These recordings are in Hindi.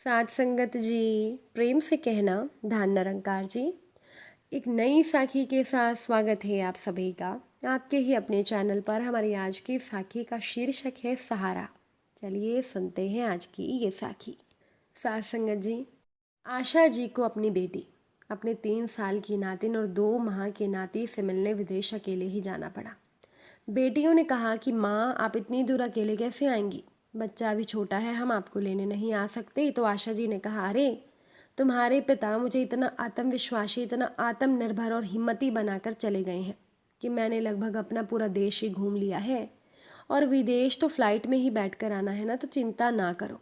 साथ संगत जी, प्रेम से कहना धान निरंकार जी। एक नई साखी के साथ स्वागत है आप सभी का आपके ही अपने चैनल पर। हमारी आज की साखी का शीर्षक है सहारा। चलिए सुनते हैं आज की ये साखी। साथ संगत जी, आशा जी को अपनी बेटी, अपने 3 साल की नातिन और 2 माह के नाती से मिलने विदेश अकेले ही जाना पड़ा। बेटियों ने कहा कि माँ, आप इतनी दूर अकेले कैसे आएंगी? बच्चा अभी छोटा है, हम आपको लेने नहीं आ सकते। तो आशा जी ने कहा, अरे तुम्हारे पिता मुझे इतना आत्मविश्वासी, इतना आत्मनिर्भर और हिम्मती बनाकर चले गए हैं कि मैंने लगभग अपना पूरा देश ही घूम लिया है, और विदेश तो फ्लाइट में ही बैठ कर आना है ना, तो चिंता ना करो।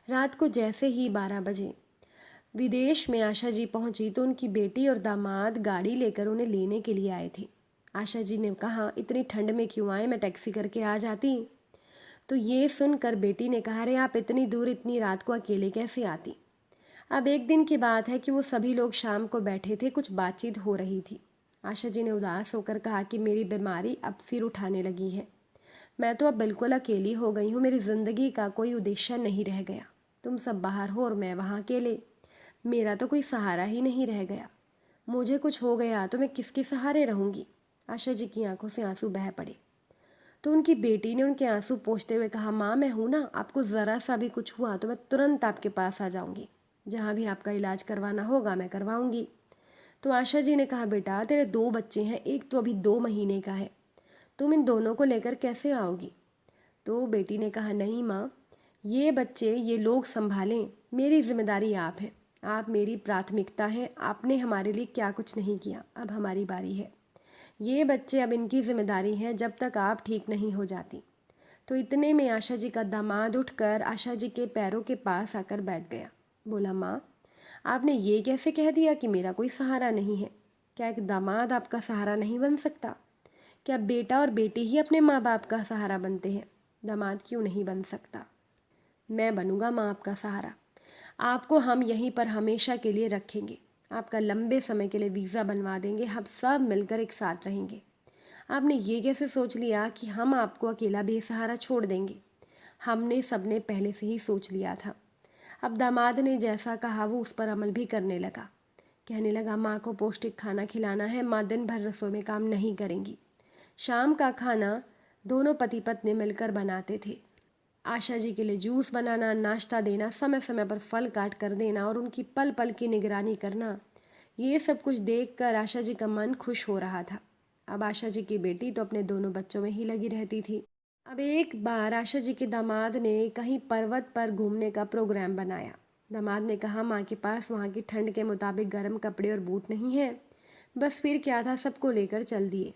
रात को जैसे ही 12 बजे विदेश में आशा जी पहुंची तो उनकी बेटी और दामाद गाड़ी लेकर उन्हें लेने के लिए आए थे। आशा जी ने कहा, इतनी ठंड में क्यों आए, मैं टैक्सी करके आ जाती। तो ये सुनकर बेटी ने कहा, अरे आप इतनी दूर इतनी रात को अकेले कैसे आती? अब एक दिन की बात है कि वो सभी लोग शाम को बैठे थे, कुछ बातचीत हो रही थी। आशा जी ने उदास होकर कहा कि मेरी बीमारी अब सिर उठाने लगी है, मैं तो अब बिल्कुल अकेली हो गई हूँ, मेरी ज़िंदगी का कोई उद्देश्य नहीं रह गया। तुम सब बाहर हो और मैं वहाँ अकेले, मेरा तो कोई सहारा ही नहीं रह गया। मुझे कुछ हो गया तो मैं किसके सहारे रहूँगी? आशा जी की आंखों से आंसू बह पड़े। तो उनकी बेटी ने उनके आंसू पोंछते हुए कहा, माँ मैं हूँ ना, आपको ज़रा सा भी कुछ हुआ तो मैं तुरंत आपके पास आ जाऊँगी, जहाँ भी आपका इलाज करवाना होगा मैं करवाऊँगी। तो आशा जी ने कहा, बेटा तेरे 2 बच्चे हैं, एक तो अभी 2 महीने का है, तुम इन दोनों को लेकर कैसे आओगी? तो बेटी ने कहा, नहीं माँ, ये बच्चे ये लोग संभालें, मेरी जिम्मेदारी आप है, आप मेरी प्राथमिकता हैं। आपने हमारे लिए क्या कुछ नहीं किया, अब हमारी बारी है। ये बच्चे अब इनकी जिम्मेदारी है जब तक आप ठीक नहीं हो जाती। तो इतने में आशा जी का दामाद उठकर आशा जी के पैरों के पास आकर बैठ गया। बोला, माँ आपने ये कैसे कह दिया कि मेरा कोई सहारा नहीं है? क्या एक दामाद आपका सहारा नहीं बन सकता? क्या बेटा और बेटी ही अपने माँ बाप का सहारा बनते हैं? दामाद क्यों नहीं बन सकता? मैं बनूंगा माँ आपका सहारा। आपको हम यहीं पर हमेशा के लिए रखेंगे, आपका लंबे समय के लिए वीज़ा बनवा देंगे, हम सब मिलकर एक साथ रहेंगे। आपने ये कैसे सोच लिया कि हम आपको अकेला बेसहारा छोड़ देंगे? हमने सबने पहले से ही सोच लिया था। अब दामाद ने जैसा कहा वो उस पर अमल भी करने लगा। कहने लगा, माँ को पौष्टिक खाना खिलाना है, माँ दिन भर रसोई में काम नहीं करेंगी। शाम का खाना दोनों पति पत्नी मिलकर बनाते थे। आशा जी के लिए जूस बनाना, नाश्ता देना, समय समय पर फल काट कर देना और उनकी पल पल की निगरानी करना, ये सब कुछ देखकर आशा जी का मन खुश हो रहा था। अब आशा जी की बेटी तो अपने दोनों बच्चों में ही लगी रहती थी। अब एक बार आशा जी के दामाद ने कहीं पर्वत पर घूमने का प्रोग्राम बनाया। दामाद ने कहा, माँ के पास वहाँ की ठंड के मुताबिक गर्म कपड़े और बूट नहीं है। बस फिर क्या था, सबको लेकर चल दिए।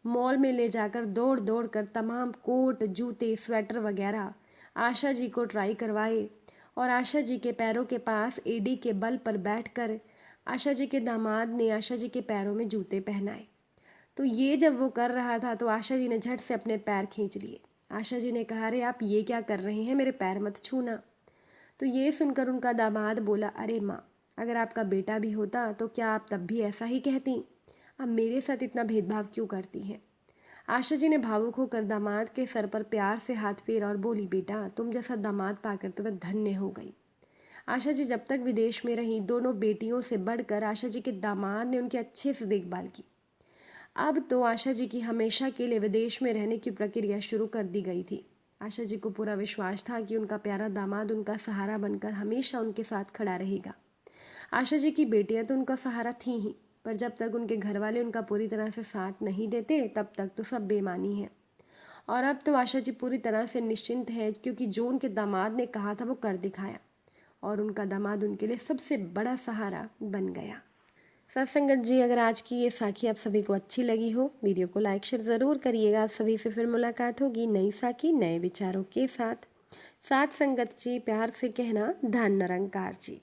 मॉल में ले जाकर दौड़ दौड़ कर तमाम कोट, जूते, स्वेटर वगैरह आशा जी को ट्राई करवाए, और आशा जी के पैरों के पास एडी के बल पर बैठकर आशा जी के दामाद ने आशा जी के पैरों में जूते पहनाए। तो ये जब वो कर रहा था तो आशा जी ने झट से अपने पैर खींच लिए। आशा जी ने कहा, अरे आप ये क्या कर रहे हैं, मेरे पैर मत छूना। तो ये सुनकर उनका दामाद बोला, अरे माँ, अगर आपका बेटा भी होता तो क्या आप तब भी ऐसा ही कहती? अब मेरे साथ इतना भेदभाव क्यों करती हैं? आशा जी ने भावुक होकर दामाद के सर पर प्यार से हाथ फेरा और बोली, बेटा तुम जैसा दामाद पाकर तो मैं धन्य हो गई। आशा जी जब तक विदेश में रही, दोनों बेटियों से बढ़कर आशा जी के दामाद ने उनकी अच्छे से देखभाल की। अब तो आशा जी की हमेशा के लिए विदेश में रहने की प्रक्रिया शुरू कर दी गई थी। आशा जी को पूरा विश्वास था कि उनका प्यारा दामाद उनका सहारा बनकर हमेशा उनके साथ खड़ा रहेगा। आशा जी की बेटियां तो उनका सहारा थी ही, पर जब तक उनके घर वाले उनका पूरी तरह से साथ नहीं देते तब तक तो सब बेईमानी है। और अब तो आशा जी पूरी तरह से निश्चिंत है, क्योंकि जो उनके दामाद ने कहा था वो कर दिखाया, और उनका दामाद उनके लिए सबसे बड़ा सहारा बन गया। सत्संगत जी, अगर आज की ये साखी आप सभी को अच्छी लगी हो, वीडियो को लाइक शेयर ज़रूर करिएगा। आप सभी से फिर मुलाकात होगी नई साखी नए विचारों के साथ। साथ संगत जी, प्यार से कहना धन निरंकार जी।